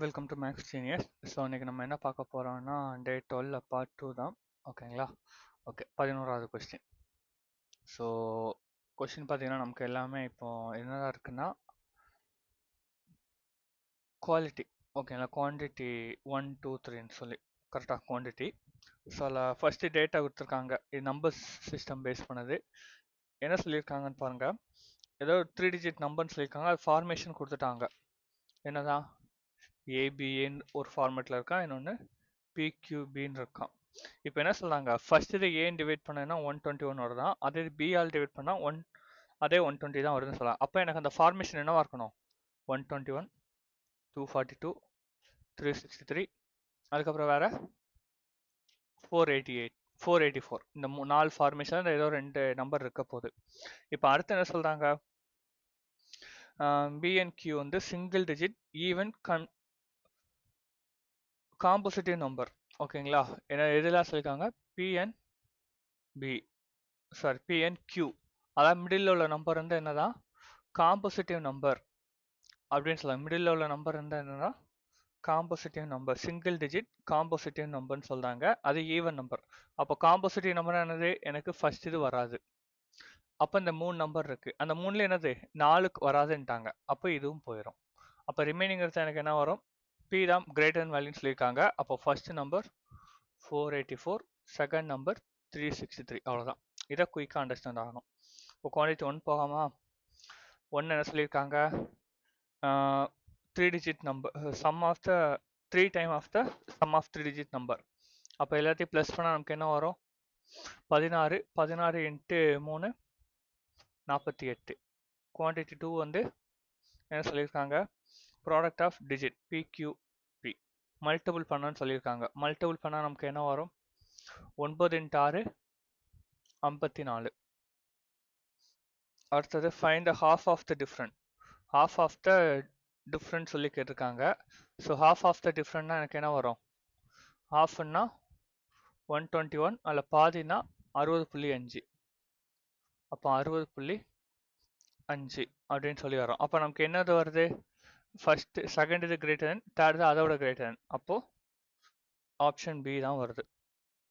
Welcome to Max genius. So இன்னைக்கு நம்ம என்ன பார்க்க போறோம்னா டே 12 பார்ட் 2 தான். ஓகேங்களா? ஓகே, 11வது கொஸ்டின். ஸோ கொஸ்டின் பார்த்தீங்கன்னா நமக்கு எல்லாமே இப்போ என்னதான் இருக்குன்னா குவாலிட்டி. ஓகேங்களா? குவான்டிட்டி 1 2 3ன்னு சொல்லி கரெக்டாக குவான்டிட்டி. ஸோ அதில் ஃபஸ்ட்டு டேட்டா கொடுத்துருக்காங்க. இது நம்பர்ஸ் சிஸ்டம் பேஸ் பண்ணது. என்ன சொல்லியிருக்காங்கன்னு பாருங்க. ஏதோ 3 டிஜிட் நம்பர்னு சொல்லியிருக்காங்க. அது ஃபார்மேஷன் கொடுத்துட்டாங்க. என்னதான் ஏபிஏன்னு ஒரு ஃபார்மேட்டில் இருக்கா, இன்னொன்று பிக்யூபின்னு இருக்கான். இப்போ என்ன சொல்றாங்க, ஃபர்ஸ்ட் இது ஏன் டிவைட் பண்ணா 121 வருதான், அதே பி ஆல் டிவைட் பண்ணா அதே 120 தான் வருதுன்னு சொல்லலாம். அப்போ எனக்கு அந்த ஃபார்மேஷன் என்னவா இருக்கணும், 121 242 363, அதுக்கப்புறம் வேற 488 484. இந்த 4 ஃபார்மேஷன் ஏதோ 2 நம்பர் இருக்க போகுது. இப்போ அடுத்து என்ன சொல்றாங்க, பிஎன்கியூ வந்து சிங்கிள் டிஜிட் ஈவன் காம்போசிட்டிவ் நம்பர். ஓகேங்களா? என்ன எதெல்லாம் சொல்லியிருக்காங்க, பிஎன்பி சாரி பிஎன்கியூ, அதாவது மிடில் உள்ள நம்பர் வந்து என்னதான் காம்போசிட்டிவ் நம்பர் அப்படின்னு சொல்லலாம். மிடில் உள்ள நம்பர் வந்து என்னன்னா காம்போசிட்டிவ் நம்பர், சிங்கிள் டிஜிட் காம்போசிட்டிவ் நம்பர்னு சொல்றாங்க. அது ஈவன் நம்பர். அப்போ காம்போசிட்டிவ் நம்பர் என்னது, எனக்கு ஃபர்ஸ்ட் இது வராது. அப்போ இந்த 3 நம்பர் இருக்கு, அந்த 3ல என்னது 4 வராதுன்ட்டாங்க. அப்போ இதுவும் போயிடும். அப்போ ரிமைனிங் எடுத்து எனக்கு என்ன வரும், பி தான் கிரேட்டர் தன் வேல்யூன்னு சொல்லியிருக்காங்க. அப்போ ஃபர்ஸ்ட் நம்பர் 484, செகண்ட் நம்பர் 363. அவ்வளோதான். இதை குயிக்காக அண்டர்ஸ்டாண்ட் ஆகணும். இப்போ குவான்டிட்டி 1 போகாமா, 1 என்ன சொல்லியிருக்காங்க, 3 digit number, sum of the 3 time of the sum of 3 digit number. அப்போ எல்லாத்தையும் ப்ளஸ் பண்ணால் நமக்கு என்ன வரும், 16 16 இன்ட்டு 3 48. குவான்டிட்டி 2 வந்து என்ன சொல்லியிருக்காங்க, ப்ராடக்ட் ஆஃப் டிஜிட் பிக்யூபி மல்டிபிள் பண்ணான்னு சொல்லியிருக்காங்க. மல்டிபிள் பண்ணால் நமக்கு என்ன வரும், 9 இன்ட்டு 6 54. அடுத்தது find the half of the different. Half of the different சொல்லி கேட்டிருக்காங்க. ஸோ ஹாஃப் ஆஃப் த டிஃப்ரெண்ட்னா எனக்கு என்ன வரும், ஹாஃப்னா 121, அதில் பாதினா 60.5. அப்போ 60.5 அப்படின்னு சொல்லி வரும். அப்போ நமக்கு என்னது வருது, ஃபர்ஸ்ட் செகண்ட் இது கிரேட்டர் தென், தேர்ட் அதோட கிரேட்டர் தென். அப்போ ஆப்ஷன் பி தான் வருது.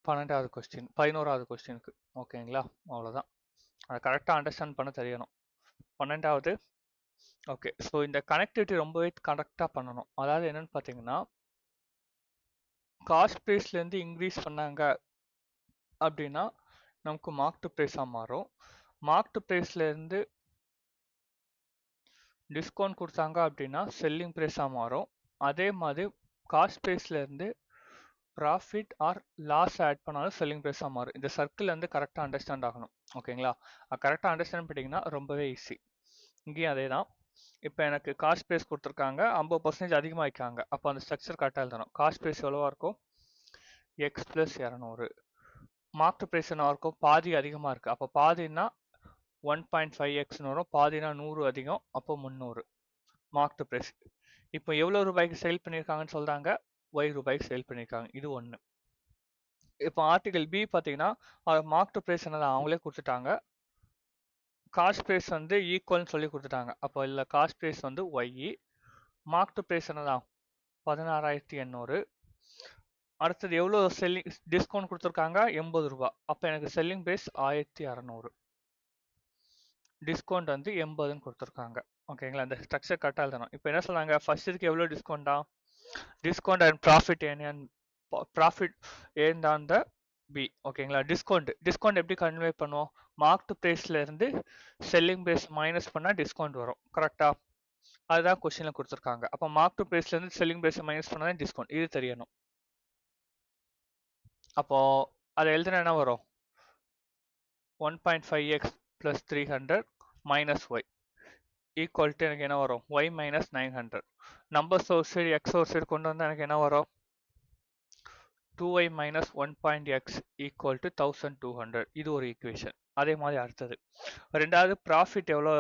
12வது கொஸ்டின் 11வது கொஸ்டினுக்கு. ஓகேங்களா? அவ்வளோதான். அதை கரெக்டாக அண்டர்ஸ்டாண்ட் பண்ண தெரியணும். 12வது. ஓகே, ஸோ இந்த கனெக்டிவிட்டி ரொம்பவே கரெக்டாக பண்ணணும். அதாவது என்னன்னு பார்த்தீங்கன்னா, காஸ்ட் ப்ரைஸ்லேருந்து இன்க்ரீஸ் பண்ணாங்க அப்படின்னா நமக்கு மார்க் டு ப்ரைஸாக மாறும். மார்க் டு ப்ரைஸ்லேருந்து டிஸ்கவுண்ட் கொடுத்தாங்க அப்படின்னா செல்லிங் ப்ரைஸாக மாறும். அதே மாதிரி காஸ்ட் ப்ரைஸ்லேருந்து ப்ராஃபிட் ஆர் லாஸ் ஆட் பண்ணாலும் செல்லிங் ப்ரைஸாக மாறும். இந்த சர்க்கிள் வந்து கரெக்டாக அண்டர்ஸ்டாண்ட் ஆகணும். ஓகேங்களா? கரெக்டாக அண்டர்ஸ்டாண்ட் பண்ணிட்டீங்கன்னா ரொம்பவே ஈஸி. இங்கேயும் அதே தான். இப்போ எனக்கு காஸ்ட் ப்ரைஸ் கொடுத்துருக்காங்க, 50% அதிகமாக வைக்காங்க. அப்போ அந்த ஸ்ட்ரக்சர் கரெக்டாக எழுதணும். காஸ்ட் ப்ரைஸ் எவ்வளோவா இருக்கும், எக்ஸ் ப்ளஸ் 200. மார்க் ப்ரைஸ் என்ன இருக்கும், பாதி அதிகமாக இருக்குது. அப்போ பாதினா 1.5x வரும், பாதினா 100 அதிகம், அப்போ 300 மார்க் ப்ரைஸ். இப்போ எவ்வளோ ரூபாய்க்கு சேல் பண்ணியிருக்காங்கன்னு சொல்கிறாங்க, ஒய் ரூபாய்க்கு சேல் பண்ணியிருக்காங்க. இது ஒன்று. இப்போ ஆர்டிகல் பி பார்த்தீங்கன்னா மார்க் ப்ரைஸ் என்னதான் அவங்களே கொடுத்துட்டாங்க, காஸ்ட் ப்ரைஸ் வந்து ஈக்குவல்னு சொல்லி கொடுத்துட்டாங்க. அப்போ இல்லை காஸ்ட் ப்ரைஸ் வந்து ஒய், மார்க் ப்ரைஸ் என்னதான் 16,800. அடுத்தது எவ்வளோ செல்லிங் டிஸ்கவுண்ட் கொடுத்துருக்காங்க, 80 ரூபா. அப்போ எனக்கு செல்லிங் ப்ரைஸ் 1600, டிஸ்கவுண்ட் வந்து 80ன்னு கொடுத்துருக்காங்க. ஓகேங்களா? இந்த ஸ்ட்ரக்சர் கரெக்டாக எழுதணும். இப்போ என்ன சொல்றாங்க, ஃபர்ஸ்ட் இதுக்கு எவ்வளோ டிஸ்கவுண்டா, டிஸ்கவுண்ட் அண்ட் ப்ராஃபிட் ப்ராஃபிட் ஏன் தான் த பி. ஓகேங்களா? டிஸ்கவுண்ட் எப்படி கன்வே பண்ணுவோம், மார்க் ப்ரைஸ்ல இருந்து செல்லிங் ப்ரைஸ் மைனஸ் பண்ணால் டிஸ்கவுண்ட் வரும். கரெக்டா? அதுதான் கொஸ்டினில் கொடுத்துருக்காங்க. அப்போ மார்க் ப்ரைஸ்ல இருந்து செல்லிங் ப்ரைஸ் மைனஸ் பண்ணால் டிஸ்கவுண்ட், இது தெரியணும். அப்போ அதை எழுதுனா என்ன வரும், 1.5x plus 300 minus y equal to எனக்கு என்ன வரும், y minus 900. Number source side x source side கொண்டு வந்தால் எனக்கு என்ன வரும், 2y minus 1.x equal to 1200. இது ஒரு ஈக்குவேஷன். அதே மாதிரி அடுத்தது ரெண்டாவது, ப்ராஃபிட் எவ்வளோ,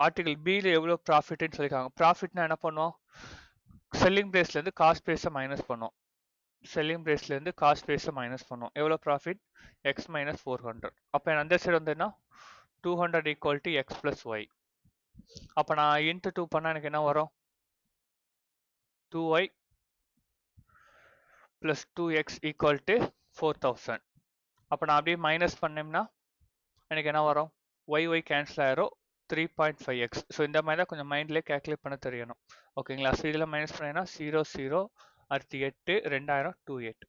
ஆர்டிகல் பியில் எவ்வளோ ப்ராஃபிட்னு சொல்லியிருக்காங்க. ப்ராஃபிட்னா என்ன பண்ணுவோம், செல்லிங் ப்ரைஸ்லேருந்து காஸ்ட் ப்ரைஸை மைனஸ் பண்ணோம். செல்லிங் ப்ரைஸ்லேருந்து காஸ்ட் ப்ரைஸை மைனஸ் பண்ணோம். எவ்வளோ ப்ராஃபிட், எக்ஸ் மைனஸ் 400. அப்போ அந்த சைடு வந்ததுன்னா 200 equal to X plus Y. அப்போ நான் இன்ட்டு 2 பண்ணால் எனக்கு என்ன வரும், 2y plus 2x equal to 4000. அப்போ நான் அப்படியே மைனஸ் பண்ணேன்னா எனக்கு என்ன வரும், y கேன்சல் ஆயிரும், 3.5x. ஸோ இந்த மாதிரி தான் கொஞ்சம் மைண்ட்லேயே கேல்குலேட் பண்ண தெரியணும். ஓகேங்களா? ஸோ இதில் மைனஸ் பண்ணேன்னா 0 0 அடுத்து 8 2000 28.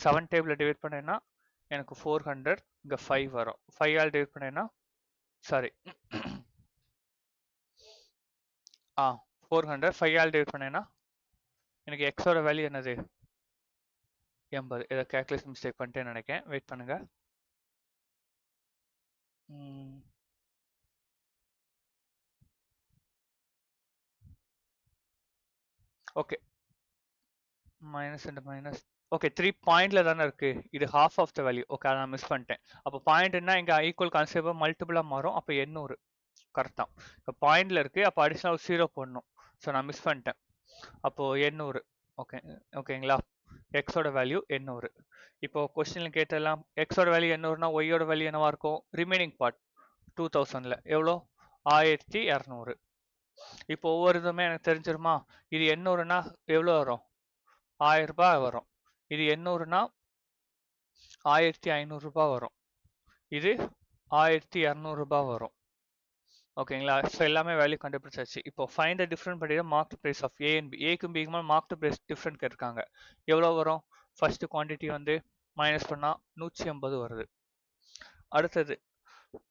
7 டேபிள் டிவைட் பண்ணேன்னா எனக்கு 400, இங்கே 5 வரும். 5 ஆல் டிவைட் பண்ணேன்னா சாரி 400, 5 ஆல் டிவைட் பண்ணேன்னா எனக்கு எக்ஸோட வேல்யூ என்னது 80. இதை கேல்குலேஷன் மிஸ்டேக் பண்ணிட்டேன்னு நினைக்கிறேன், வெயிட் பண்ணுங்க. Okay, minus and minus. Okay, 3 பாயிண்ட்ல தானே இருக்கு, இது half of the value. Okay, அதை நான் மிஸ் பண்ணிட்டேன். அப்போ பாயிண்ட்னா இங்கே ஈக்குவல் கான்செப்ட் மல்டிபிளாக மாறும். அப்போ 800 கரெக்ட் தான். இப்போ பாயிண்ட்ல இருக்கு, அப்போ அடிஷனல் 0 போடணும். ஸோ நான் மிஸ் பண்ணிட்டேன். அப்போ 800. ஓகே ஓகேங்களா? எக்ஸோட வேல்யூ 800. இப்போ கொஸ்டின்ல கேட்டெல்லாம் எக்ஸோட வேல்யூ 800னா ஒய்யோட வேல்யூ என்னவா இருக்கும்? ரிமைனிங் பார்ட் 2000ல எவ்வளோ? 1200. இப்போ ஒவ்வொரு இதுவுமே எனக்கு தெரிஞ்சிருமா? இது 800னா எவ்வளோ வரும்? 1000 ரூபாய் வரும். இது 800னா 1500 ரூபாய் வரும். இது 1200 ரூபாய் வரும். ஓகேங்களா? ஸோ எல்லாமே வேல்யூ கண்டுபிடிச்சாச்சு. இப்போ find the difference between marked price of A and B. ஏக்கும் பிக்குமா மார்க்டு பிரைஸ் டிஃபரன்ஸ் கேட்டிருக்காங்க. எவ்வளோ வரும்? ஃபர்ஸ்ட் குவான்டிட்டி வந்து மைனஸ் பண்ணால் 180 வருது. அடுத்தது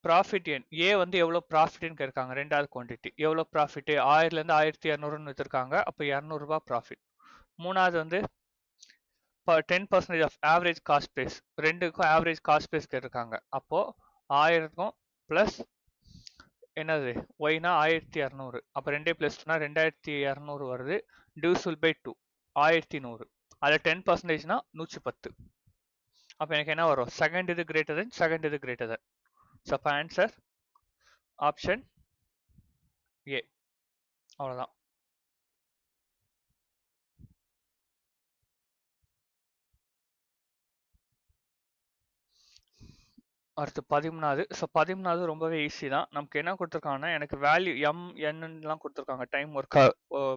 ப்ராஃபிட் எண் ஏ வந்து எவ்வளோ ப்ராஃபிட்னு கேட்காங்க. ரெண்டாவது குவான்டிட்டி எவ்வளோ ப்ராஃபிட்? 1000லேருந்து 1200ன்னு விற்றுருக்காங்க. அப்போ 200 ரூபாய் ப்ராஃபிட். மூணாவது வந்து 10% ஆஃப் ஆவரேஜ் காஸ்ட் பிரைஸ். ரெண்டுக்கும் ஆவரேஜ் காஸ்ட் பிரைஸ் கேட்டிருக்காங்க. அப்போ 1000க்கும் பிளஸ் என்னது ஒய்னா 1200. அப்போ ரெண்டே பிளஸ் பண்ணால் 2200 வருது. Divisible by 2 1100. அதில் 10%னா 110. அப்போ எனக்கு என்ன வரும்? செகண்ட் இது கிரேட்டர் தென், செகண்ட் இது கிரேட்டர் தென். ஸோ அப்போ ஆன்சர் ஆப்ஷன் ஏ. அவ்வளோதான். அடுத்து 13வது. ஸோ 13வது ரொம்பவே ஈஸி தான். நமக்கு என்ன கொடுத்துருக்காங்கன்னா, எனக்கு வேல்யூ எம் என்னலாம் கொடுத்துருக்காங்க டைம் ஒர்க்கை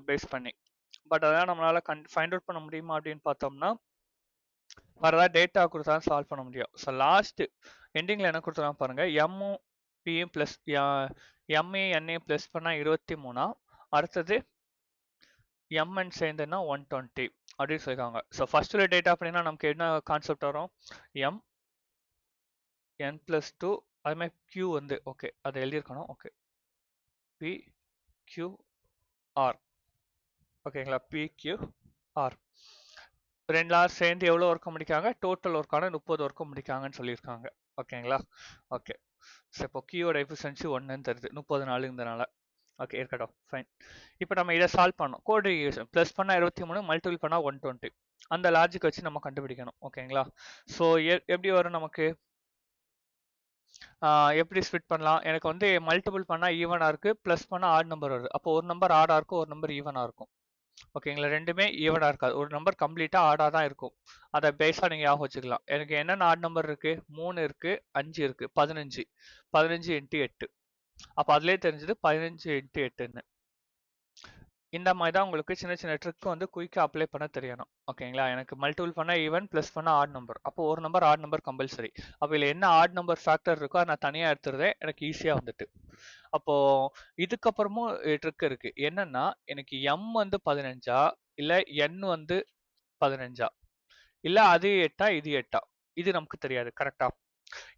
பேஸ் பண்ணி. பட் அதெல்லாம் நம்மளால ஃபைண்ட் அவுட் பண்ண முடியுமா அப்படின்னு பார்த்தோம்னா, வேறு ஏதாவது டேட்டா கொடுத்தா சால்வ் பண்ண முடியும். ஸோ லாஸ்ட் எண்டிங்கில் என்ன கொடுத்துருக்காங்க பாருங்க, எம்மும் பியும் ப்ளஸ் எம்ஏ என்ஏ ப்ளஸ் பண்ணால் 23. அடுத்தது எம்என் சேர்ந்துன்னா 120 அப்படின்னு சொல்லியிருக்காங்க. ஸோ ஃபர்ஸ்ட் டேட்டா அப்படின்னா நமக்கு என்ன கான்செப்ட் வரும்? எம் n plus 2 அது மாதிரி q வந்து ஓகே அதை எழுதியிருக்கணும். Okay, p q r. ஓகேங்களா? p q r ரெண்டு நாள் சேர்ந்து எவ்வளோ ஒர்க் முடிக்காங்க? டோட்டல் ஒர்க்கான 30 ஒர்க்கு முடிக்காங்கன்னு சொல்லியிருக்காங்க. ஓகேங்களா? ஓகே, ஸோ இப்போ கியோட எஃபிஷியன்சி 1ன்னு தருது 30 நாளுங்கிறதுனால. ஓகே, இருக்கட்டும், ஃபைன். இப்போ நம்ம இதை சால்வ் பண்ணோம். கோட் ரிகேஷன் ப்ளஸ் பண்ணால் 23, மல்டிபிள் பண்ணால் 120. அந்த லாஜிக் வச்சு நம்ம கண்டுபிடிக்கணும். ஓகேங்களா? ஸோ எப்படி வரும் நமக்கு? எப்படி ஸ்பிட் பண்ணலாம்? எனக்கு வந்து மல்டிபிள் பண்ணால் ஈவனாக இருக்குது, ப்ளஸ் பண்ணால் ஆட் நம்பர் வருது. அப்போ ஒரு நம்பர் ஆடாக இருக்கும், ஒரு நம்பர் ஈவனாக இருக்கும். ஓகேங்களா? ரெண்டுமே ஈவனாக இருக்காது. ஒரு நம்பர் கம்ப்ளீட்டாக ஆடாக தான் இருக்கும். அதை பேஸாக நீங்கள் ஞாபகம் வச்சுக்கலாம். எனக்கு என்னென்ன ஆட் நம்பர் இருக்குது? 3 இருக்குது, 5 இருக்குது, 15. 15 × 8. அப்போ அதிலே தெரிஞ்சது 15 × 8ன்னு. இந்த மாதிரி தான் உங்களுக்கு சின்ன சின்ன ட்ரிக் வந்து குயிக்காக அப்ளை பண்ண தெரியணும். ஓகேங்களா? எனக்கு மல்டிபிள் பண்ணால் ஈவன், ப்ளஸ் பண்ணால் ஆட் நம்பர். அப்போ ஒரு நம்பர் ஆட் நம்பர் கம்பல்சரி. அப்போ இதில் என்ன ஆட் நம்பர் ஃபேக்டர் இருக்கோ அதை நான் தனியாக எடுத்துருதேன், எனக்கு ஈஸியாக வந்துட்டு. அப்போ இதுக்கப்புறமும் ட்ரிக் இருக்கு. என்னன்னா, எனக்கு எம் வந்து 15ஆ இல்லை என் வந்து 15ஆ இல்லை அது 8ஆ இது 8ஆ இது நமக்கு தெரியாது. கரெக்டா?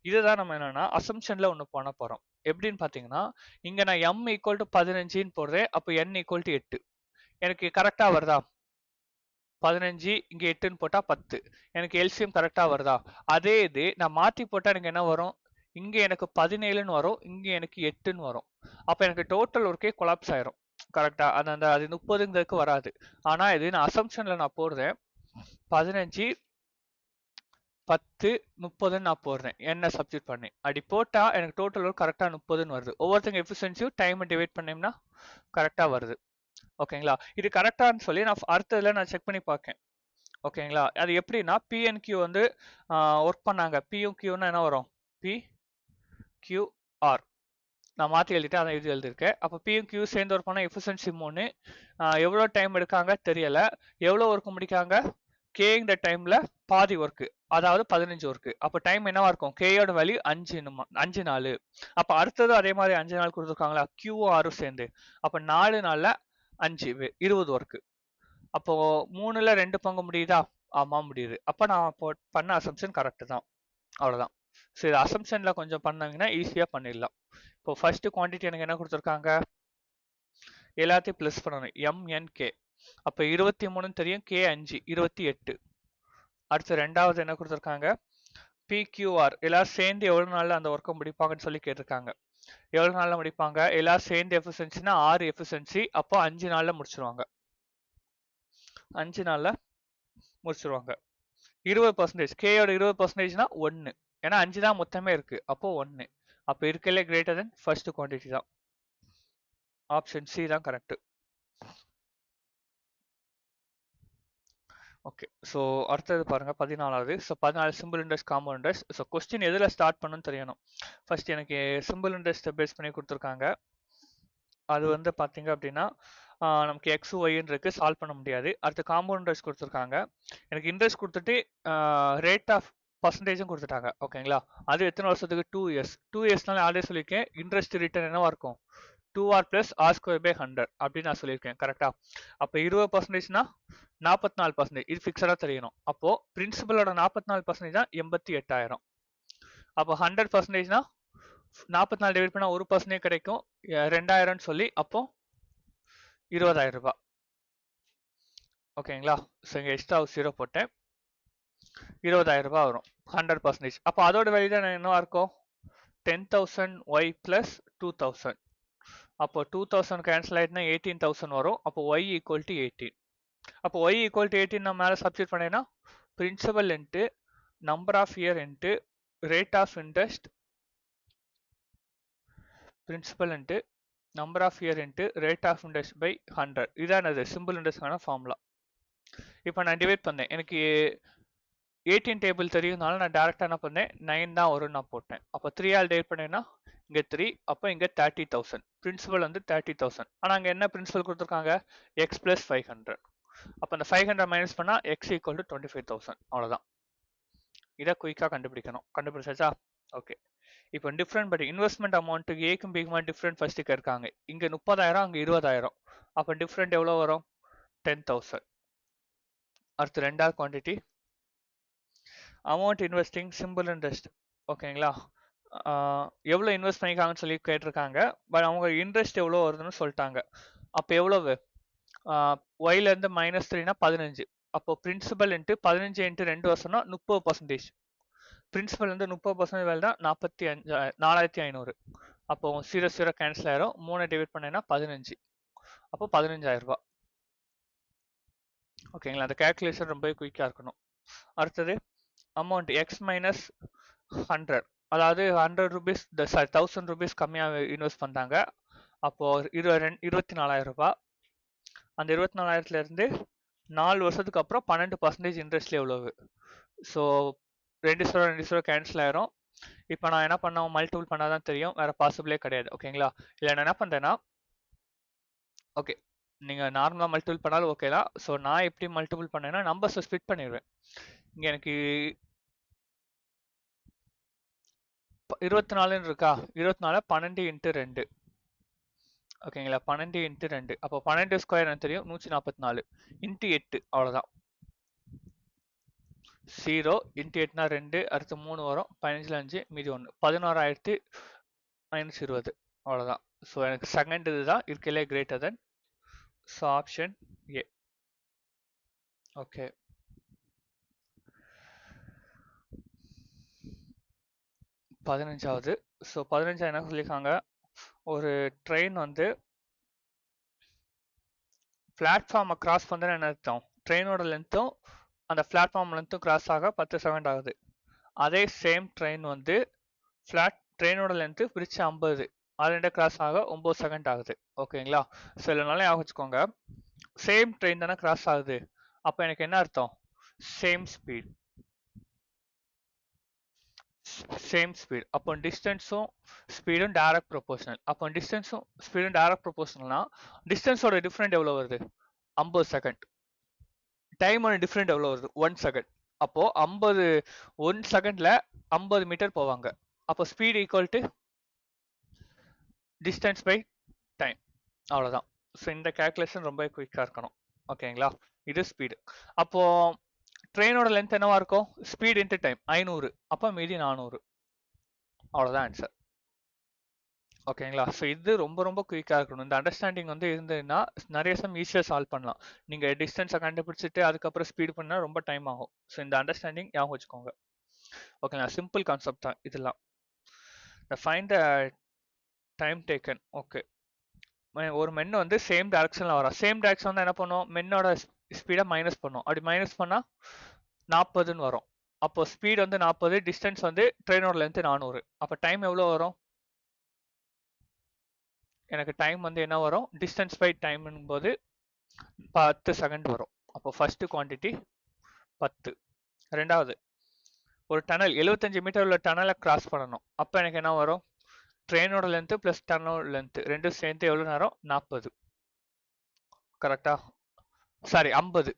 இதுதான் நம்ம என்னன்னா அசம்ஷன்ல ஒன்று பண்ண போறோம். எப்படின்னு பார்த்தீங்கன்னா, இங்க நான் m ஈக்குவல் டு 15ன்னு போடுறேன். அப்போ n ஈக்குவல் டு 8. எனக்கு கரெக்டா வருதா? 15 இங்க 8ன்னு போட்டா 10. எனக்கு எல்சிஎம் கரெக்டா வருதா? அதே இது நான் மாத்தி போட்டா எனக்கு என்ன வரும்? இங்க எனக்கு 17ன்னு வரும், இங்க எனக்கு 8ன்னு வரும். அப்ப எனக்கு டோட்டல் ஒர்க்கே கொலாப்ஸ் ஆயிரும். கரெக்டா? அது 30ங்கிறதுக்கு வராது. ஆனா இது நான் அசம்ஷன்ல நான் போடுறேன். 15 10 30ன்னு நான் போடுறேன், என்ன சப்ஸ்டியூட் பண்ணி. அப்படி போட்டா எனக்கு டோட்டல் ஒர்க் கரெக்டா 30ன்னு வருது. ஒவ்வொருத்தங்க எஃபிஷியன்சியும் டைம் டிவைட் பண்ணோம்னா கரெக்டா வருது. ஓகேங்களா? இது கரெக்டான்னு சொல்லி நான் அடுத்ததுல நான் செக் பண்ணி பார்க்கேன். ஓகேங்களா? அது எப்படின்னா, பிஎன்கியூ வந்து ஒர்க் பண்ணாங்க. பியும் கியூன்னா என்ன வரும்? P Q R. நான் மாற்றி எழுதிட்டேன், அதான் இது எழுதியிருக்கேன். அப்போ பியும் கியூ சேர்ந்து ஒர்க் பண்ணால் எஃபிஷியன்சி 3. எவ்வளோ டைம் எடுக்காங்க தெரியல. எவ்வளோ ஒர்க் முடிக்காங்க? கேங்கிற டைமில் பாதி ஒர்க்கு, அதாவது 15 ஒர்க்கு. அப்போ டைம் என்னவா இருக்கும்? கேயோட வேல்யூ 5 நாள். அப்போ அடுத்தது அதே மாதிரி 5 நாள் கொடுத்துருக்காங்களா, கியூவும் ஆரும் சேர்ந்து. அப்போ 4 நாளில் 5 20 ஒர்க்கு. அப்போ 3ல் 2 பங்கு முடியுதா? ஆமா முடியுது. அப்போ நான் பண்ண அசம்ஷன் கரெக்டு தான். அவ்வளோதான். சரி, அசம்ஷனில் கொஞ்சம் பண்ணாங்கன்னா ஈஸியாக பண்ணிடலாம். இப்போ ஃபர்ஸ்ட் குவான்டிட்டி எனக்கு என்ன கொடுத்துருக்காங்க? எல்லாத்தையும் ப்ளஸ் பண்ணணும், எம்என்கே. அப்போ 23 தெரியும், கே 5 28. அடுத்து ரெண்டாவது என்ன கொடுத்துருக்காங்க? பிக்யூஆர் எல்லாரும் சேர்ந்து எவ்வளோ நாளில் அந்த ஒர்க்கை முடிப்பாங்கன்னு சொல்லி கேட்டிருக்காங்க. எவ்வளோ நாளில் முடிப்பாங்க? எல்லாரும் சேர்ந்து எஃபிஷியன்சினா 6 எஃபிஷியன்சி. அப்போ 5 நாளில் முடிச்சிருவாங்க. 5 நாளில் முடிச்சிருவாங்க. 20%, கேயோட 20%னா 1. ஏன்னா 5 தான் மொத்தமே இருக்கு, அப்போ 1. அப்போ இருக்கலே கிரேட்டர் தென் ஃபர்ஸ்ட் குவான்டிட்டி தான். ஆப்ஷன் சி தான் கரெக்ட். ஓகே, ஸோ அடுத்தது பாருங்க 14வது. So 14 simple interest, compound interest. So question எதில் ஸ்டார்ட் பண்ணணும்னு தெரியணும். ஃபர்ஸ்ட் எனக்கு சிம்பிள் இன்ட்ரெஸ்ட்டை பேஸ் பண்ணி கொடுத்துருக்காங்க. அது வந்து பார்த்தீங்க அப்படின்னா நமக்கு எக்ஸ் ஒய்ன்னு இருக்கு, சால்வ் பண்ண முடியாது. அடுத்து காம்பவுண்ட் இன்ட்ரெஸ்ட் கொடுத்துருக்காங்க. எனக்கு இன்ட்ரெஸ்ட் கொடுத்துட்டு ரேட் ஆஃப் பர்சன்டேஜும் கொடுத்துட்டாங்க. ஓகேங்களா? அது எத்தனை வருஷத்துக்கு? 2 இயர்ஸ். 2 இயர்ஸ்னால ஆல்ரெடி சொல்லியிருக்கேன், இன்ட்ரெஸ்ட் ரிட்டர்ன் என்னவா இருக்கும்? 2r plus r²/100 அப்படின்னு நான் சொல்லியிருக்கேன். கரெக்டா? அப்போ 20%னா 44%. இது ஃபிக்ஸடாக தெரியணும். அப்போ பிரின்சிபலோட 44% தான் 88,000. அப்போ 100%னா 44 டிவைட் பண்ணால் 1% கிடைக்கும், 2,000 சொல்லி. அப்போ 20,000 ரூபாய். ஓகேங்களா? ஸோ இங்கே எக்ஸ்ட்ரா 0 போட்டேன், 20,000 ரூபாய் வரும் 100%. அப்போ அதோட வேல்யூ தான் என்னவா இருக்கும்? 10,000 y plus 2,000. அப்போ 2000 கேன்சல் ஆயிட்டுனா 18,000 வரும். அப்போ y ஈக்குவல் டு 18. அப்போ y ஈக்குவல் டு 18 நான் மேலே சப்ஸ்டிட் பண்ணேன்னா principal into number of year into rate of interest, principal into number of year into rate of interest by 100. இதான் அது சிம்பிள் இன்ட்ரெஸ்ட்கான ஃபார்முலா. இப்போ நான் டிவைட் பண்ணேன், எனக்கு 18 டேபிள் தெரியும்னால நான் டேரெக்டாக என்ன பண்ணேன், 9 தான் வரும்னு நான் போட்டேன். அப்போ 3 ஆல் டிவைட் பண்ணேன்னா இங்கே 3, அப்போ இங்கே 30,000. பிரின்சிபல் வந்து 30,000. ஆனால் அங்கே என்ன பிரின்சிபல் கொடுத்துருக்காங்க? X plus 500. அப்போ அந்த 500 மைனஸ் பண்ணால் எக்ஸ் ஈக்குவல் டு 25,000. அவ்வளோதான். இதை குயிக்காக கண்டுபிடிக்கணும். கண்டுபிடிச்சாச்சா? ஓகே. இப்போ டிஃப்ரெண்ட் படி இன்வெஸ்ட்மெண்ட் அமௌண்ட் ஏக்கும் பிக்குமா டிஃப்ரெண்ட் ஃபர்ஸ்ட்டுக்கு இருக்காங்க. இங்கே 30,000, அங்கே 20,000. அப்போ டிஃப்ரெண்ட் எவ்வளோ வரும்? 10,000. அடுத்து ரெண்டாவது quantity amount investing simple interest. ஓகேங்களா? எவ்வளோ இன்வெஸ்ட் பண்ணிக்காங்கன்னு சொல்லி கேட்டிருக்காங்க. பட் அவங்க இன்ட்ரெஸ்ட் எவ்வளோ வருதுன்னு சொல்லிட்டாங்க. அப்போ எவ்வளவு? ஒய்லேருந்து -3னா 15. அப்போ பிரின்சிபல் இன்ட்டு 15 இன்ட்டு 2 வருஷம்னா 30%. பிரின்சிபல் வந்து 30% வேலை தான் 4,500. அப்போ 0 கேன்சல் ஆயிரும். 3 டிவைட் பண்ணேன்னா 15. அப்போ 15,000 ரூபாய். ஓகேங்களா? அந்த கேல்குலேஷன் ரொம்ப குயிக்காக இருக்கணும். அடுத்தது அமௌண்ட் எக்ஸ் மைனஸ் 100, அதாவது 100 ரூபீஸ் 1000 ரூபீஸ் கம்மியாக இன்வெஸ்ட் பண்ணுறாங்க. அப்போது 24,000 ரூபாய். அந்த 24,000லேருந்து 4 வருஷத்துக்கு அப்புறம் 12% இன்ட்ரெஸ்ட்ல எவ்வளவு? ஸோ 2 கேன்சல் ஆயிரும். இப்போ நான் என்ன பண்ணோம், மல்டிபிள் பண்ணால் தான் தெரியும், வேறு பாசிபிளே கிடையாது. ஓகேங்களா? இல்லை நான் என்ன பண்ணுறேன்னா, ஓகே நீங்கள் நார்மலாக மல்டிபிள் பண்ணாலும் ஓகே தான். ஸோ நான் எப்படி மல்டிபிள் பண்ணேன்னா நம்பர்ஸை ஸ்பிட் பண்ணிடுவேன். இங்கே எனக்கு 24 இருக்கா, 24 12 இன்ட்டு 2. ஓகேங்களா? 12 இன்ட்டு 2. அப்போ 12 ஸ்கொயர் எனக்கு தெரியும் 144 இன்ட்டு 8. அவ்வளோதான். 0 இன்ட்டு 8னா 2, அடுத்து 3 வரும், 15ல் 5 மீதி 1, 11,520. அவ்வளோதான். ஸோ எனக்கு செகண்ட் இதுதான் இருக்கலே greater than. So option A. Okay. பதினஞ்சாவது. ஸோ 15 என்ன சொல்லியிருக்காங்க, ஒரு ட்ரெயின் வந்து பிளாட்ஃபார்மை கிராஸ் பண்ணுறதுன்னு என்ன அர்த்தம்? ட்ரெயினோட லென்த்தும் அந்த பிளாட்ஃபார்ம் லென்த்தும் கிராஸ் ஆக 10 செகண்ட் ஆகுது. அதே சேம் ட்ரெயின் வந்து ட்ரெயினோட லென்த்து பிரிச்சு 50, அது ரெண்டு கிராஸ் ஆக 9 செகண்ட் ஆகுது. ஓகேங்களா? ஸோ இதனால வச்சுக்கோங்க, சேம் ட்ரெயின் தானே கிராஸ் ஆகுது. அப்போ எனக்கு என்ன அர்த்தம்? Same speed. Same speed. அப்போ டிஸ்டன்ஸும் ஸ்பீடும் டைரக்ட் ப்ரொபோஷனல். அப்போ டிஸ்டன்ஸும் ஸ்பீடும் டைரக்ட் ப்ரொபோஷனல்னா டிஸ்டன்ஸோட டிஃப்ரெண்ட் எவ்வளோ வருது? 50 செகண்ட். டைமோட டிஃப்ரெண்ட் எவ்வளோ வருது? 1 செகண்ட். அப்போ 50 1 செகண்ட்ல 50 மீட்டர் போவாங்க. அப்போ speed equal to distance by time. அவ்வளோதான். ஸோ இந்த கேல்குலேஷன் ரொம்ப குயிக்காக இருக்கணும். ஓகேங்களா? இது ஸ்பீடு. அப்போ ட்ரெயினோட லென்த் என்னவா இருக்கும்? Speed into time 500. அப்போ மீதி 400. அவ்வளோதான் ஆன்சர். ஓகேங்களா? ஸோ இது ரொம்ப ரொம்ப குயிக்காக இருக்கணும். இந்த அண்டர்ஸ்டாண்டிங் வந்து இருந்ததுன்னா நிறைய சம் ஈஸியாக சால்வ் பண்ணலாம். நீங்கள் டிஸ்டன்ஸை கண்டுபிடிச்சிட்டு அதுக்கப்புறம் ஸ்பீட் பண்ணால் ரொம்ப டைம் ஆகும். ஸோ இந்த அண்டர்ஸ்டாண்டிங் ஞாபகம் வச்சுக்கோங்க. ஓகேங்களா? சிம்பிள் கான்செப்ட் தான் இதெல்லாம். Find the time taken. Okay, ஒரு மென் வந்து சேம் டைரக்ஷனில் வரா. சேம் டைரக்ஷன் வந்து என்ன பண்ணும்? மென்னோட ஸ்பீடை மைனஸ் பண்ணும். அப்படி மைனஸ் பண்ணால் 40ன்னு வரும். அப்போ ஸ்பீட் வந்து 40, டிஸ்டன்ஸ் வந்து ட்ரெயினோட லென்த் 400. அப்போ டைம் எவ்வளோ வரும்? எனக்கு டைம் வந்து என்ன வரும்? டிஸ்டன்ஸ் பை டைம்னும் போது 10 செகண்ட் வரும். அப்போ ஃபர்ஸ்ட் குவான்டிட்டி 10. ரெண்டாவது, ஒரு டனல் 75 மீட்டர் உள்ள டனலை கிராஸ் பண்ணணும். அப்போ எனக்கு என்ன வரும்? ட்ரெயினோட லென்த் பிளஸ் டனலோட லென்த் ரெண்டும் சேர்ந்து எவ்வளோ நேரம்? 40. கரெக்டா? சாரி 50.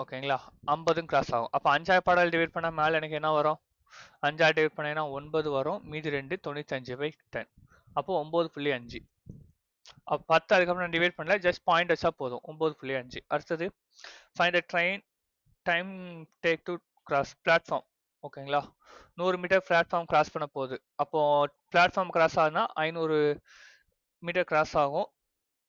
ஓகேங்களா? 50 கிராஸ் ஆகும். அப்போ 5 பாடால் டிவைட் பண்ணால் மேலே எனக்கு என்ன வரும்? 5 டிவைட் பண்ணீங்கன்னா 9 வரும். மீதி 2 95/10. அப்போ 9.5. அப்போ 10 அதுக்கப்புறம் டிவைட் பண்ணல, ஜஸ்ட் பாயிண்ட் வச்சா போதும். 9.5. அடுத்தது find the train time take to cross platform. ஓகேங்களா? 100 மீட்டர் பிளாட்ஃபார்ம் கிராஸ் பண்ண போகுது. அப்போ பிளாட்ஃபார்ம் கிராஸ் ஆகுதுன்னா 500 மீட்டர் கிராஸ் ஆகும்.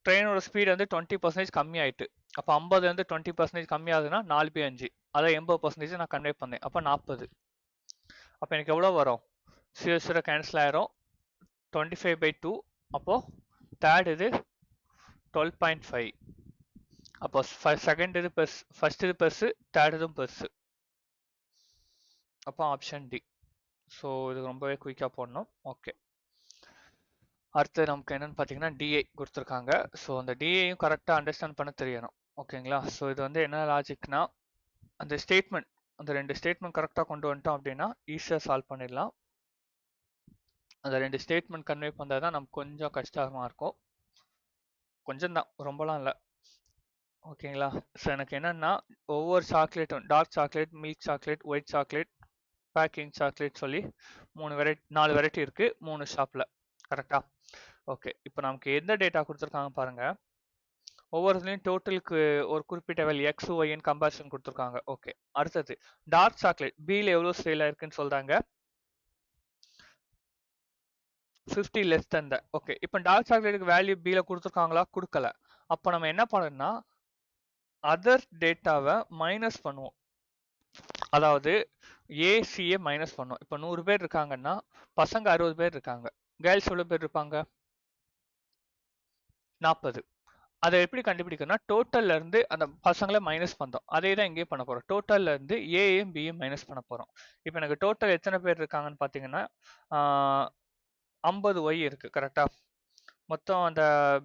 ட்ரெயினோட ஸ்பீட் வந்து 20% கம்மி ஆயிட்டு. அப்போ 50 வந்து 20% கம்மி ஆகுதுன்னா 4/5. அதை 80% நான் கன்வே பண்ணேன். அப்போ 40. அப்போ எனக்கு எவ்வளோ வரும்? 0 கேன்சல் ஆயிரும். 25/2. அப்போ தேர்ட் இது 12.5. அப்போ செகண்ட் இது பெருசு, ஃபர்ஸ்ட் இது பெருசு, தேர்ட் இதுவும் பெருசு. அப்போ ஆப்ஷன் டி. ஸோ இது ரொம்பவே குயிக்காக போடணும். ஓகே, அடுத்து நமக்கு என்னன்னு பார்த்தீங்கன்னா டிஐ கொடுத்துருக்காங்க. ஸோ அந்த டிஐயும் கரெக்டாக அண்டர்ஸ்டாண்ட் பண்ண தெரியணும். ஓகேங்களா? ஸோ இது வந்து என்ன லாஜிக்னா, அந்த ஸ்டேட்மெண்ட், அந்த 2 ஸ்டேட்மெண்ட் கரெக்டாக கொண்டு வந்துட்டோம் அப்படின்னா ஈஸியாக சால்வ் பண்ணிடலாம். அந்த 2 ஸ்டேட்மெண்ட் கன்வே பண்ணுறது தான் நமக்கு கொஞ்சம் கஷ்டமாக இருக்கும். கொஞ்சம் தான், ரொம்பலாம் இல்லை. ஓகேங்களா? ஸோ எனக்கு என்னன்னா, ஒவ்வொரு சாக்லேட்டும் dark chocolate, milk chocolate, white chocolate, baking chocolate சொல்லி 4 வெரைட்டி இருக்கு 3 ஷாப்பில். கரெக்டா? ஓகே, இப்போ நமக்கு எந்த டேட்டா கொடுத்துருக்காங்க பாருங்க. ஒவ்வொருத்துலையும் டோட்டலுக்கு ஒரு குறிப்பிட்ட வேல்யூ எக்ஸ் ஒய்ன்னு கம்பேரிசன் கொடுத்துருக்காங்க. ஓகே, அடுத்தது டார்க் சாக்லேட் பியில் எவ்வளோ சேல் ஆயிருக்குன்னு சொல்றாங்க? 50 லெஸ் than that. ஓகே, இப்போ டார்க் சாக்லேட்டுக்கு வேல்யூ பியில் கொடுத்துருக்காங்களா? கொடுக்கல. அப்போ நம்ம என்ன பண்ணணும்னா அதர் டேட்டாவை மைனஸ் பண்ணுவோம். அதாவது ஏசியை மைனஸ் பண்ணும். இப்போ 100 பேர் இருக்காங்கன்னா பசங்க 60 பேர் இருக்காங்க. கேர்ள்ஸ் எவ்வளோ பேர் இருப்பாங்க? 40. அதை எப்படி கண்டுபிடிக்கணும்னா டோட்டல்ல இருந்து அந்த பசங்களை மைனஸ் பண்றோம். அதே தான் இங்கேயும் பண்ண போறோம். டோட்டல்ல இருந்து ஏயும் பியும் மைனஸ் பண்ண போறோம். இப்போ எனக்கு டோட்டல் எத்தனை பேர் இருக்காங்கன்னு பார்த்தீங்கன்னா 50 ஒய் இருக்கு. கரெக்டா? மொத்தம் அந்த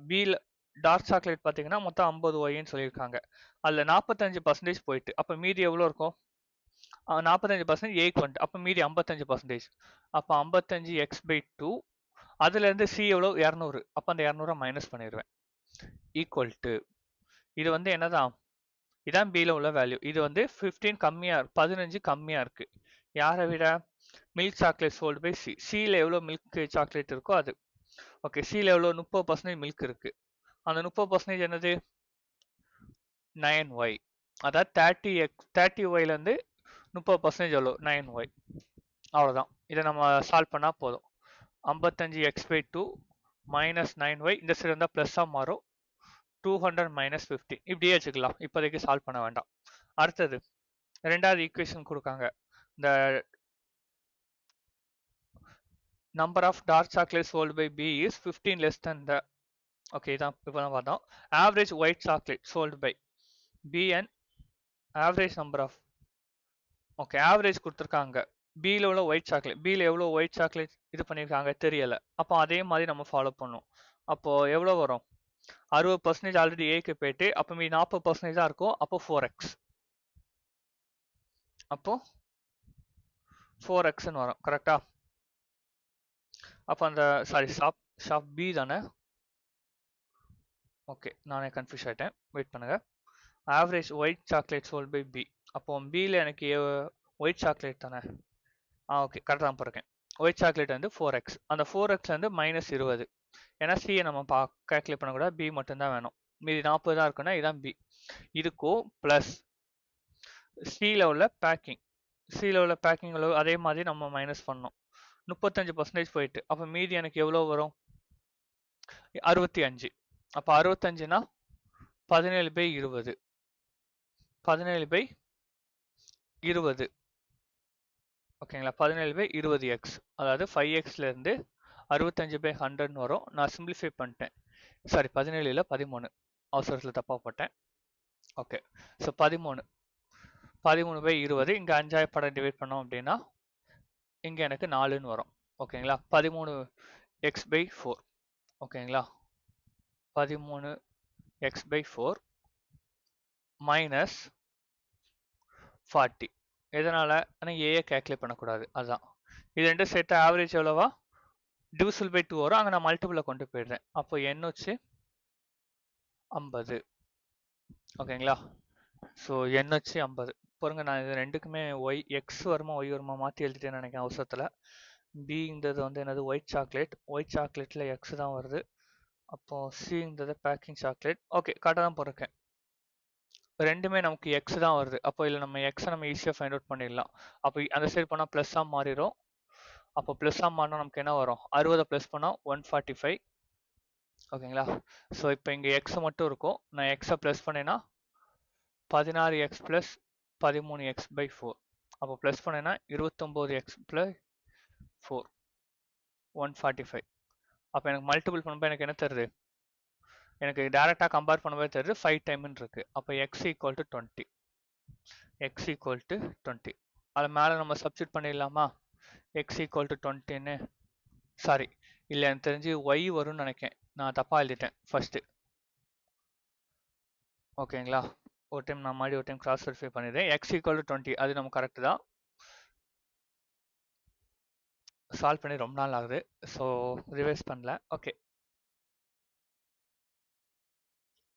பியில் டார்க் சாக்லேட் பார்த்தீங்கன்னா மொத்தம் 50 ஒய்ன்னு சொல்லியிருக்காங்க. அதில் 45% போயிட்டு அப்போ மீதி எவ்வளோ இருக்கும்? 45% ஏக்கு வந்துட்டு அப்போ மீதி 55%. அப்போ 55x/2. அதுலேருந்து சி எவ்வளோ? 200. அப்போ அந்த 200 மைனஸ் பண்ணிடுவேன். ஈக்குவல் டு இது வந்து என்னதான்? இதான் பியில் உள்ள வேல்யூ. இது வந்து 15 கம்மியாக இருக்கு. யாரை விட? Milk chocolate sold by C. சியில் எவ்வளோ மில்க் சாக்லேட் இருக்கோ அது. ஓகே, சியில் எவ்வளோ? 30% மில்க் இருக்கு. அந்த 30% என்னது? 9y. அதாவது 30yலேருந்து 30% எவ்வளோ? 9y. அவ்வளோதான். இதை நம்ம சால்வ் பண்ணால் போதும். 55x/2 minus 9y. இந்த சைடு இருந்தால் ப்ளஸ்ஸாக மாறும். 200 மைனஸ் 15. இப்படியே வச்சுக்கலாம், இப்போதைக்கு சால்வ் பண்ண வேண்டாம். அடுத்தது ரெண்டாவது ஈக்குவேஷன் கொடுக்காங்க. இந்த number of dark chocolate sold by B is 15 less than the. Okay, இதான் இப்போ தான் பார்த்தோம். Average white chocolate sold by B and average number of. Okay, average கொடுத்துருக்காங்க. பியில் உள்ள ஒயிட் சாக்லேட், பியில் எவ்வளோ ஒயிட் சாக்லேட் இது பண்ணியிருக்காங்க தெரியலை. அப்போ அதே மாதிரி நம்ம ஃபாலோ பண்ணும். அப்போது எவ்வளோ வரும்? 60% ஆல்ரெடி ஏக்கு போயிட்டு அப்போ மீதி 40% தான் இருக்கும். அப்போ 4x. அப்போ 4xன்னு வரும் கரெக்டா? அப்போ அந்த சாரி ஷாப் பி தானே? ஓகே, நானே கன்ஃபியூஸ் ஆகிட்டேன், வெயிட் பண்ணுங்க. Average white chocolate sold by B. அப்போ பியில் எனக்கு ஒயிட் சாக்லேட் தானே? ஓகே, கரெக்டாக தான் போயிருக்கேன். ஒயிட் சாக்லேட் வந்து 4x. அந்த 4x வந்து -20. ஏன்னா சியை நம்ம கால்குலேட் பண்ணக்கூடாது, பி மட்டும்தான் வேணும். மீதி 40 தான் இருக்குன்னா இதான் பி. இதுக்கும் ப்ளஸ் சியில் உள்ள பேக்கிங், சியில் உள்ள பேக்கிங் அளவு அதே மாதிரி நம்ம மைனஸ் பண்ணோம். 35% போயிட்டு, அப்போ மீதி எனக்கு எவ்வளோ வரும்? 65. அப்போ 65னா 17/20. 17/20. ஓகேங்களா? 17/20x. அதாவது 5xலேருந்து 65/100ன்னு வரும். நான் சிம்பிளிஃபை பண்ணிட்டேன். சாரி, 17 இல்லை 13, அவசரத்தில் தப்பாக போட்டேன். Okay, so 13/20. இங்கே 5 படம் டிவைட் பண்ணோம் அப்படின்னா இங்கே எனக்கு 4ன்னு வரும். ஓகேங்களா? 13x/4. ஓகேங்களா? 13x/4 -40. எதனால்? ஆனால் ஏயை கேல்குலேட் பண்ணக்கூடாது, அதுதான். இது ரெண்டு சேர்த்து ஆவரேஜ் எவ்வளோவா? டிவிசிபிள் பை 2 வரும். அங்கே நான் மல்டிபிளை கொண்டு போயிடுறேன். அப்போ n வச்சு 50. ஓகேங்களா? ஸோ n வச்சு 50. பாருங்க, நான் இது ரெண்டுக்குமே எக்ஸ் வருமா ஒய் வருமா மாற்றி எழுதிட்டேன்னு நினைக்கிறேன் அவசரத்தில். பிங்கிறது வந்து என்னது? White chocolate. ஒயிட் சாக்லேட்டில் எக்ஸ் தான் வருது. அப்போது சிங்கிறது பேக்கிங் சாக்லேட். ஓகே, கரெக்டாக தான் போட்டிருக்கேன். ரெண்டுமே நமக்கு எக்ஸ் தான் வருது. அப்போ இதில் நம்ம எக்ஸை நம்ம ஈஸியாக ஃபைண்ட் அவுட் பண்ணிடலாம். அப்போ அந்த சைடு போனால் ப்ளஸ்ஸாக மாறிடும். அப்போ ப்ளஸ்ஸாக மாறினா நமக்கு என்ன வரும்? 60 ப்ளஸ் பண்ணால் 145. ஓகேங்களா? ஸோ இப்போ இங்கே எக்ஸ் மட்டும் இருக்கும். நான் எக்ஸை ப்ளஸ் பண்ணேன்னா 16x ப்ளஸ் 13x/4. அப்போ ப்ளஸ் பண்ணேன்னா 29x/4 145. அப்போ எனக்கு மல்டிபிள் பண்ணும்போது எனக்கு என்ன தருது? எனக்கு டேரெக்டாக கம்பேர் பண்ணும்போது தெரியுது 5 டைம்னு இருக்குது. அப்போ x = 20. x = 20. அது மேலே நம்ம சப்ஸ்டியூட் பண்ணிடலாமா? x = 20ன்னு. சாரி, இல்லை, எனக்கு தெரிஞ்சு y வரும்னு நினைக்கிறேன். நான் தப்பாக எழுதிட்டேன் ஃபஸ்ட்டு. ஓகேங்களா? ஒரு டைம் நான் மாதிரி ஒரு டைம் கிராஸ் வெரிஃபை பண்ணிடுறேன். x = 20, அது நம்ம கரெக்டு தான். சால்வ் பண்ணி ரொம்ப நாள் ஆகுது, ஸோ ரிவைஸ் பண்ணல. Okay,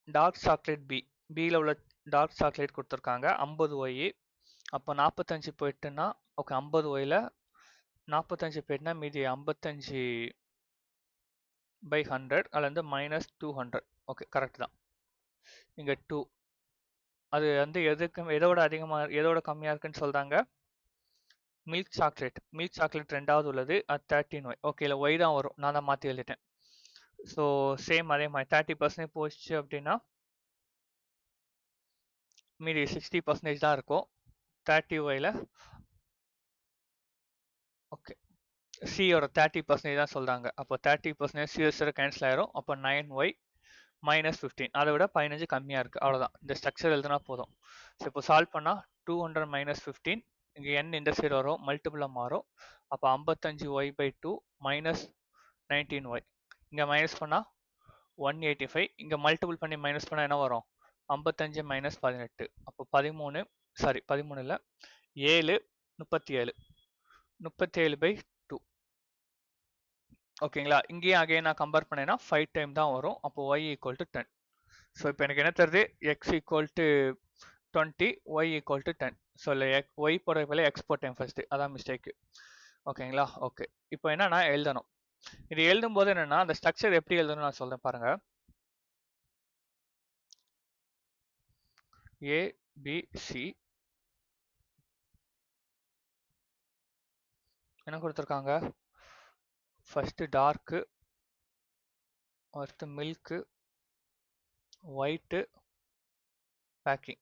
dark chocolate B. பியில் உள்ள டார்க் சாக்லேட் கொடுத்துருக்காங்க 50y. அப்போ 45 போயிட்டுன்னா ஓகே, 50yல 45 போயிட்டுனா மீதி 55/100. அதில் வந்து -200. ஓகே, கரெக்ட் தான். இங்கே 2 அது வந்து எதோட அதிகமாக எதோட கம்மியாக இருக்குன்னு சொல்கிறாங்க? மில்க் சாக்லேட் ரெண்டாவது உள்ளது, அது 13y. ஓகே, இல்லை ஒய் தான் வரும், நான் தான் மாற்றி எழுதிட்டேன். ஸோ சேம் அதே மாதிரி 30% போச்சு அப்படின்னா மீதி 60% தான் இருக்கும் 30yல. ஓகே, சியோட 30% தான் சொல்கிறாங்க. அப்போ 30% சிஎஸ்ஆர் கேன்சல் ஆயிரும். அப்போ 9y -15. அதை விட 15 கம்மியாக இருக்குது, அவ்வளோதான். இந்த ஸ்ட்ரக்சர் எழுதுனா போதும். ஸோ இப்போ சால்வ் பண்ணால் 200 - 15. இங்கே n இந்த சைடு வரும், மல்டிபிளாக மாறும். அப்போ 55y/2 -19y. இங்கே மைனஸ் பண்ணால் 185. இங்கே மல்டிபிள் பண்ணி மைனஸ் பண்ணால் என்ன வரும்? 55 - 18. அப்போ 13 இல்லை 7 37. 37/2. ஓகேங்களா? இங்கேயும் அகைன் நான் கம்பேர் பண்ணேன்னா 5 டைம் தான் வரும். அப்போ y = 10. ஸோ இப்போ எனக்கு என்ன தருது? x = 20, y = 10. ஸோ இல்லை y போட போல x போட்டேன் ஃபர்ஸ்ட்டு, அதான் மிஸ்டேக்கு. ஓகேங்களா? ஓகே, இப்போ என்னன்னா எழுதணும். இது எழுதும்போது என்னன்னா அந்த ஸ்ட்ரக்சர் எப்படி எழுதணும்னு நான் சொல்றேன் பாருங்க. A B C என்ன கொடுத்துருக்காங்க? ஃபர்ஸ்ட் டார்க்கு, அடுத்து மில்க்கு, ஒயிட்டு, பேக்கிங்.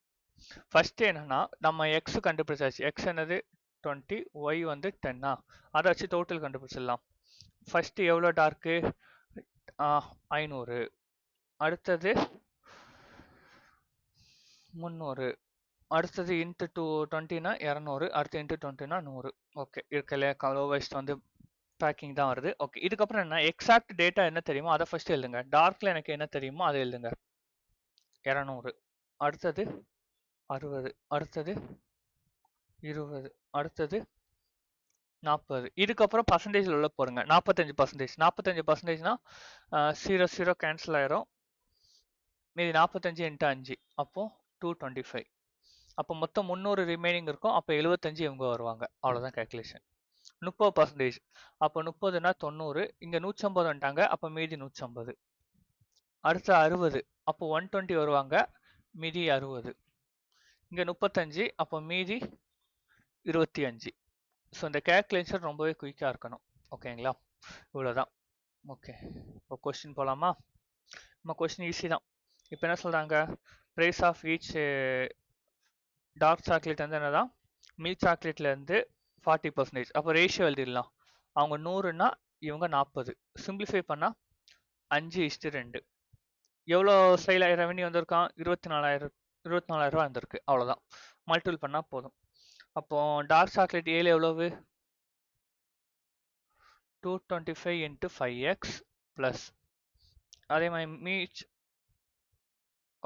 ஃபர்ஸ்ட் என்னன்னா நம்ம எக்ஸ் கண்டுபிடிச்சாச்சு. எக்ஸ் என்னது? 20, ஒய் வந்து 10. அதை வச்சு டோட்டல் கண்டுபிடிச்சிடலாம். ஃபர்ஸ்ட் எவ்வளோ டார்க்கு? 500. அடுத்தது 300. அடுத்தது இன்ட்டு 20னா 200. அடுத்து இன்ட்டு 20னா 100. ஓகே, இருக்கல லோவஸ்ட் வந்து பேக்கிங் தான் வருது. ஓகே, இதுக்கப்புறம் என்ன? எக்ஸாக்ட் டேட்டா என்ன தெரியுமோ அதை ஃபர்ஸ்ட் எழுதுங்க. டார்க்ல எனக்கு என்ன தெரியுமோ அதை எழுதுங்க. 200. அடுத்தது 60. அடுத்தது 20. அடுத்தது 40. இதுக்கப்புறம் பர்சன்டேஜ்ல உள்ள போறங்க. 45%. 45%னா 0 0 கேன்சல் ஆயிரும். மீதி 45 இன்ட்டு 5 அப்போ 225. அப்போ மொத்தம் 300 ரிமைனிங் இருக்கும். அப்போ 75 இவங்க வருவாங்க. அவ்வளோதான் கேல்குலேஷன். 30%. அப்போ 30னா 90. இங்க 150 வந்துட்டாங்க. அப்போ மீதி 150. அடுத்து 60. அப்போ 120 வருவாங்க. மீதி 60. இங்க 35. அப்போ மீதி 25. ஸோ இந்த கேல்குலேஷன் ரொம்பவே குயிக்காக இருக்கணும். ஓகேங்களா? இவ்வளோதான். ஓகே, இப்போ கொஸ்டின் போகலாமா? நம்ம கொஸ்டின் ஈஸி தான். இப்போ என்ன சொல்கிறாங்க, price of each dark chocolate வந்து என்னதான் மில்க் சாக்லேட்லேருந்து 40%. அப்போ ரேஷியோ எழுதிடலாம். அவங்க 100னா இவங்க 40. சிம்பிளிஃபை பண்ணால் 5:2. எவ்வளோ சைல ரெவன்யூ வந்திருக்கான்? 24,000 வந்திருக்கு. அவ்வளோதான், மல்டிபிள் பண்ணால் போதும். அப்போ டார்க் சாக்லேட் ஏழு எவ்வளவு? 225 into 5x ப்ளஸ் அதே மாதிரி மீச்.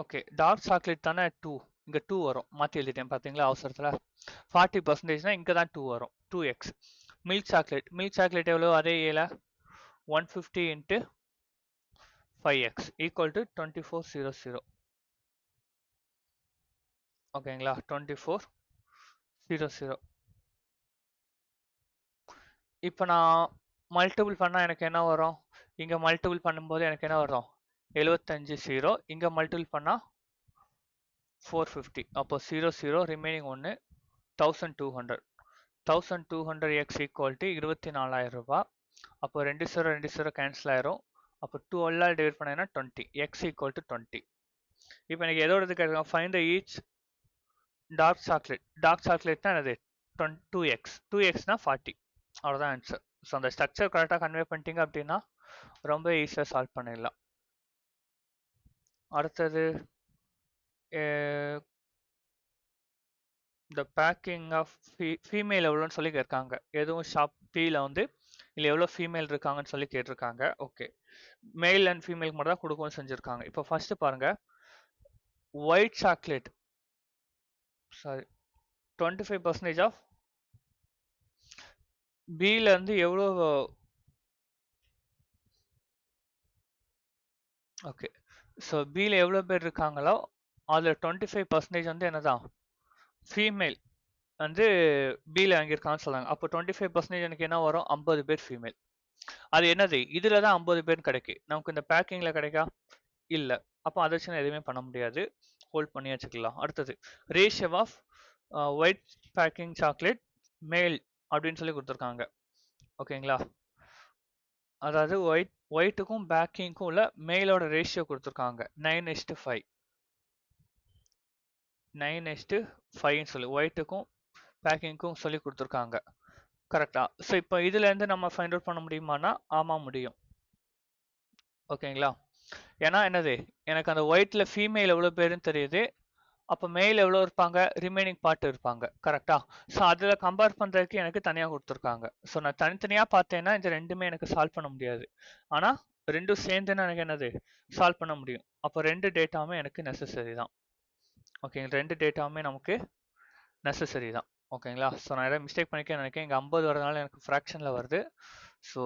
ஓகே, டார்க் சாக்லேட் தானே 2, இங்கே 2 வரும். மாற்றி எழுதிட்டேன் பார்த்தீங்களா அவசரத்தில். 40%னா இங்கே தான் 2 வரும், 2x. மில்க் சாக்லேட் எவ்வளோ? அதே ஏழை 150 into 5x ஈக்குவல் டு 2400. ஓகேங்களா? 2400. இப்போ நான் மல்டிபிள் பண்ணால் எனக்கு என்ன வரும்? இங்கே மல்டிபிள் பண்ணும்போது எனக்கு என்ன வரும்? 75 0. இங்கே மல்டிபிள் பண்ணால் 450. அப்போ 0 0 ரிமைனிங் 1 1200. 1200x ஈக்குவல் டு 24,000 ரூபாய். அப்போ 2 0 கேன்சல் ஆயிரும். அப்போ 12 டிவைட் பண்ணீங்கன்னா 20. x equal to 20. இப்போ எனக்கு எதோட கேட்குறோம்? ஃபைண்ட் த ஈச் டார்க் சாக்லேட்னா என்னது? 2x. 2xனா 40. அவ்வளோதான் ஆன்சர். ஸோ அந்த ஸ்ட்ரக்சர் கரெக்டாக கன்வே பண்ணிட்டீங்க அப்படின்னா ரொம்ப ஈஸியாக சால்வ் பண்ணிடலாம். அடுத்தது இந்த பேக்கிங் ஆஃப் ஃபீமேல் எவ்வளோன்னு சொல்லி கேட்காங்க. எதுவும் ஷாப் டீயில் வந்து இல்லை எவ்வளோ ஃபீமேல் இருக்காங்கன்னு சொல்லி கேட்டிருக்காங்க. ஓகே, மேல் அண்ட் ஃபீமேலுக்கு மட்டும் தான் கொடுக்கவும் செஞ்சுருக்காங்க. இப்போ ஃபர்ஸ்ட் பாருங்க, ஒயிட் சாக்லேட் சாரி 25% ஆஃப் பியில் இருந்து எவ்வளோ? ஓகே, ஸோ பியில் எவ்வளோ பேர் இருக்காங்களோ அதில் 25% வந்து என்னதான் ஃபீமேல் வந்து பியில் வாங்கியிருக்கான்னு சொல்கிறாங்க. அப்போ 25% எனக்கு என்ன வரும்? 50 பேர் ஃபீமேல். அது என்னது? இதில் தான் 50 பேர் கிடைக்கு. நமக்கு இந்த பேக்கிங்கில் கிடைக்கா? இல்லை. அப்போ அதை வச்சு எதுவுமே பண்ண முடியாது. ஹோல்ட் பண்ணி வச்சுக்கலாம். அடுத்தது ratio of white baking chocolate மேல் அப்படின்னு சொல்லி கொடுத்துருக்காங்க. ஓகேங்களா? அதாவது ஒயிட்டுக்கும் பேக்கிங்க்கும் உள்ள மேலோட ரேஷியோ கொடுத்துருக்காங்க 9:5. 9:5 சொல்லி ஒயிட்டுக்கும் பேக்கிங்க்கும் சொல்லி கொடுத்துருக்காங்க. கரெக்டா? ஸோ இப்போ இதுலேருந்து நம்ம ஃபைண்ட் அவுட் பண்ண முடியுமானா ஆமாம் முடியும். ஓகேங்களா? ஏன்னா என்னது, எனக்கு அந்த ஒயிட்டில் ஃபீமேல் எவ்வளோ பேருன்னு தெரியுது. அப்போ மேல் எவ்வளோ இருப்பாங்க? ரிமைனிங் பார்ட் இருப்பாங்க. கரெக்டா? ஸோ அதில் கம்பேர் பண்ணுறதுக்கு எனக்கு தனியாக கொடுத்துருக்காங்க. ஸோ நான் தனித்தனியாக பார்த்தேன்னா இந்த ரெண்டுமே எனக்கு சால்வ் பண்ண முடியாது. ஆனால் ரெண்டும் சேர்ந்துன்னா எனக்கு என்னது சால்வ் பண்ண முடியும். அப்போ ரெண்டு டேட்டாவுமே எனக்கு நெசசரி தான். ஓகேங்க, ரெண்டு டேட்டாவுமே நமக்கு நெசசரி தான். ஓகேங்களா? ஸோ நான் எதாவது மிஸ்டேக் பண்ணிக்க நினைக்கிறேன். இங்கே 50 வரதுனால எனக்கு ஃப்ராக்ஷனில் வருது. ஸோ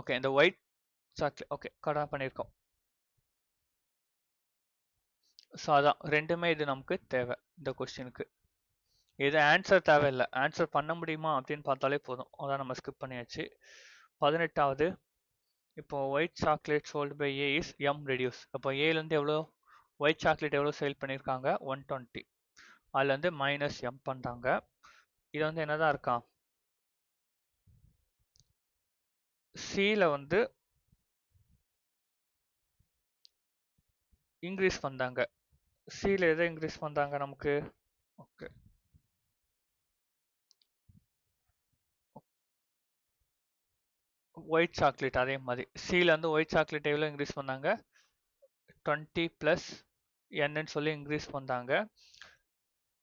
ஓகே, இந்த ஒயிட் சாக்லேட் ஓகே கரெக்டாக பண்ணியிருக்கோம். ஸோ அதான் ரெண்டுமே இது நமக்கு தேவை இந்த கொஸ்டினுக்கு. இது ஆன்சர் தேவையில்லை, ஆன்சர் பண்ண முடியுமா அப்படின்னு பார்த்தாலே போதும். அதான் நம்ம ஸ்கிப் பண்ணியாச்சு. 18வது, இப்போ white chocolate sold by A is M reduce. அப்போ ஏலேருந்து எவ்வளோ ஒயிட் சாக்லேட் எவ்வளோ சேல் பண்ணியிருக்காங்க? 120. அதுலேருந்து மைனஸ் எம் பண்ணுறாங்க. இது வந்து என்னதான் இருக்கான்? சியில் வந்து இன்க்ரீஸ் பண்ணாங்க. சியில் எதை இன்க்ரீஸ் பண்ணுறாங்க நமக்கு? ஓகே, ஒயிட் சாக்லேட் அதே மாதிரி சியில் வந்து ஒயிட் சாக்லேட் எவ்வளோ இன்க்ரீஸ் பண்ணாங்க? 20 + என்னன்னு சொல்லி இன்க்ரீஸ் பண்ணாங்க.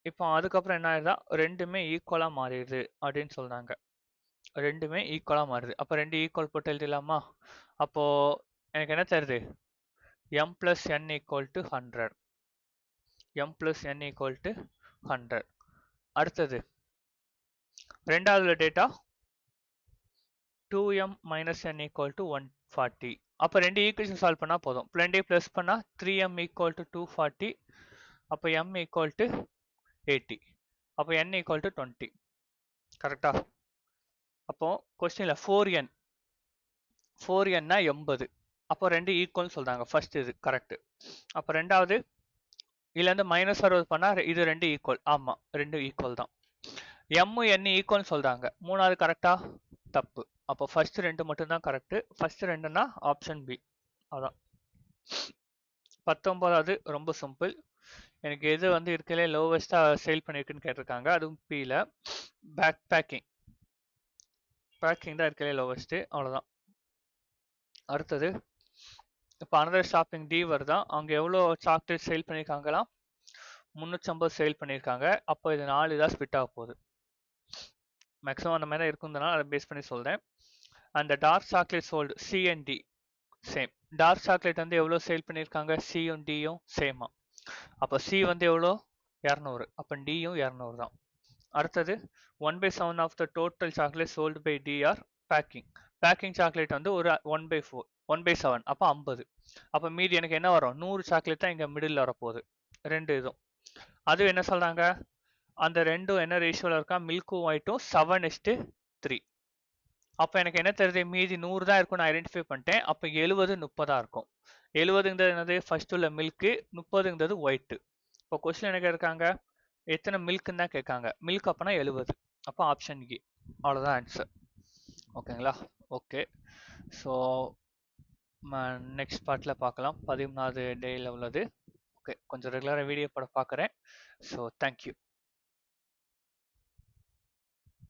இப்போ அதுக்கப்புறம் என்ன ஆயிடுதா? ரெண்டுமே ஈக்குவலாக மாறிடுது அப்படின்னு சொல்கிறாங்க. ரெண்டுமே ஈக்குவலாக மாறுது. அப்போ ரெண்டு ஈக்குவல் போட்டு எழுதிடலாமா? அப்போது எனக்கு என்ன தருது? m + n = 100. m + n = 100. அடுத்தது ரெண்டாவது data 2m minus n equal to 140. அப்போ ரெண்டு ஈக்குவேஷன் சால்வ் பண்ணா போதும். ரெண்டையும் ப்ளஸ் பண்ணா 3m equal to 240. அப்போ m equal to 80. அப்போ n equal to 20. கரெக்டா? அப்போ கொஸ்டின்ல 4n 4n-னா 80. அப்போ ரெண்டு ஈக்குவல் சொல்றாங்க. ஃபர்ஸ்ட் இது கரெக்ட். அப்போ ரெண்டாவது இதுல இருந்து மைனஸ் 60 பண்ணா இது ரெண்டு ஈக்குவல். ஆமா, ரெண்டு ஈக்குவல் தான். m n ஈக்குவல் சொல்றாங்க. மூணாவது கரெக்டா? தப்பு. அப்போ ஃபர்ஸ்ட் ரெண்டு மட்டும் தான் கரெக்ட். ஃபர்ஸ்ட் ரெண்டுனா ஆப்ஷன் பி. அதான். 19வது ரொம்ப சிம்பிள். எனக்கு எது வந்து இருக்கலே லோவஸ்டா சேல் பண்ணிருக்குன்னு கேட்டிருக்காங்க. அதுவும் பில பேக்கிங் தான் இருக்கலே லோவஸ்ட். அவ்வளவுதான். அடுத்தது இப்போ அனதர் ஷாப்பிங் டி வருதான். அவங்க எவ்வளோ சாக்லேட் சேல் பண்ணியிருக்காங்களாம்? 350 சேல் பண்ணியிருக்காங்க. அப்போ இது 4 இதாக ஸ்பிட் ஆக போகுது. மேக்ஸிமம் அந்த மாதிரி தான் இருக்குதுனால அதை பேஸ் பண்ணி சொல்கிறேன். அந்த dark chocolate sold C and D same. Dark chocolate வந்து எவ்வளோ சேல் பண்ணியிருக்காங்க? சியும் டியும் சேமா. அப்போ சி வந்து எவ்வளோ? 200. அப்போ டியும் 200 தான். அடுத்தது 1/7 of the total chocolate sold by D are baking chocolate வந்து ஒரு 1/7. அப்போ 50. அப்போ மீதி எனக்கு என்ன வரும்? 100 சாக்லேட் தான் இங்கே மிடில் வரப்போகுது. ரெண்டு இதுவும். அது என்ன சொல்றாங்க? அந்த ரெண்டும் என்ன ரேஷியோல இருக்கா? மில்க்கும் ஒயிட்டும் 7:3. அப்போ எனக்கு என்ன தெரியுது? மீதி 100 தான் இருக்கும். நான் ஐடென்டிஃபை பண்ணிட்டேன். அப்போ 70 30 இருக்கும். 70ங்கிறது என்னது? ஃபர்ஸ்ட் உள்ள மில்க்கு, 30ங்கிறது ஒயிட். இப்போ கொஸ்டின் என்ன கேட்காங்க? எத்தனை மில்க்குன்னு தான் கேட்காங்க. மில்க் அப்பனா 70. அப்போ ஆப்ஷன் ஏ. அவ்வளோதான் ஆன்சர். ஓகேங்களா? ஓகே. ஸோ நெக்ஸ்ட் பார்ட்டில் பார்க்கலாம். 13வது டேயில் உள்ளது. ஓகே, கொஞ்சம் ரெகுலராக வீடியோ படம் பார்க்குறேன். So thank you.